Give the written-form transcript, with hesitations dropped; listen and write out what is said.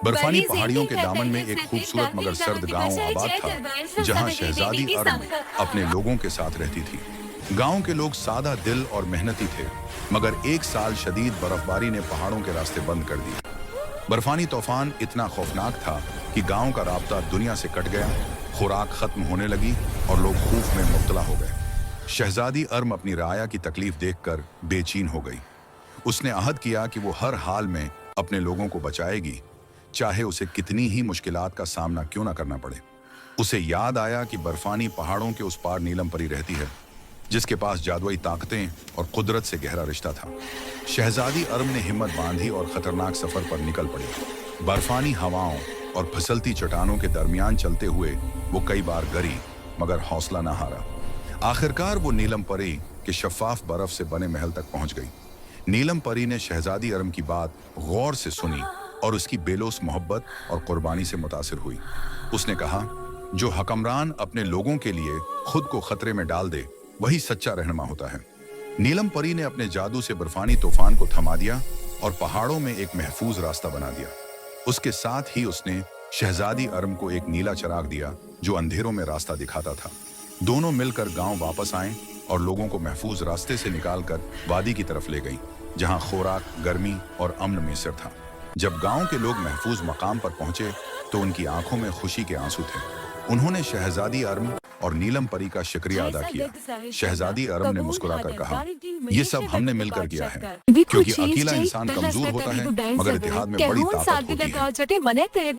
बर्फानी पहाड़ियों के दामन में एक खूबसूरत मगर सर्द गांव आबाद था, जहां शहजादी अर्म अपने लोगों के साथ रहती थी। गांव के लोग सादा दिल और मेहनती थे, मगर एक साल शदीद बर्फबारी ने पहाड़ों के रास्ते बंद कर दिए। बर्फानी तूफान इतना खौफनाक था कि गांव का राब्ता दुनिया से कट गया, खुराक खत्म होने लगी और लोग खूफ में मुब्तला हो गए। शहजादी अर्म अपनी राया की तकलीफ देखकर बेचैन हो गई। उसने अहद किया कि वो हर हाल में अपने लोगों को बचाएगी, चाहे उसे कितनी ही मुश्किलात का सामना क्यों ना करना पड़े। उसे याद आया कि बर्फानी पहाड़ों के उस पार नीलम परी रहती है, जिसके पास जादुई ताकतें और कुदरत से गहरा रिश्ता था। शहजादी अर्म ने हिम्मत बांधी और खतरनाक सफर पर निकल पड़ी। बर्फानी हवाओं और फिसलती चट्टानों के दरमियान चलते हुए वो कई बार गिरी, मगर हौसला न हारा। आखिरकार वो नीलम परी के शफाफ बर्फ से बने महल तक पहुंच गई। नीलम परी ने शहजादी अर्म की बात गौर से सुनी और उसकी बेलोस मोहब्बत और कुर्बानी से मुतासिर हुई। उसने कहा, जो हकमरान अपने लोगों के लिए खुद को खतरे में डाल दे, वही सच्चा रहनुमा होता है। नीलम परी ने अपने जादू से बर्फानी तूफान को थमा दिया और पहाड़ों में एक महफूज रास्ता बना दिया। उसके साथ ही उसने शहजादी अर्म को एक नीला चिराग दिया जो अंधेरों में रास्ता दिखाता था। दोनों मिलकर गांव वापस आए और लोगों को महफूज रास्ते से निकालकर वादी की तरफ ले गईं, जहां खुराक, गर्मी और अमन मैसर था। जब गांव के लोग महफूज मकाम पर पहुंचे तो उनकी आंखों में खुशी के आंसू थे। उन्होंने शहजादी अर्म और नीलम परी का शुक्रिया अदा किया। शहजादी अर्म ने मुस्कुराकर कहा, ये सब हमने मिलकर किया है, क्योंकि अकेला इंसान कमजोर होता है, मगर इत्तेहाद में बड़ी ताकत होती है।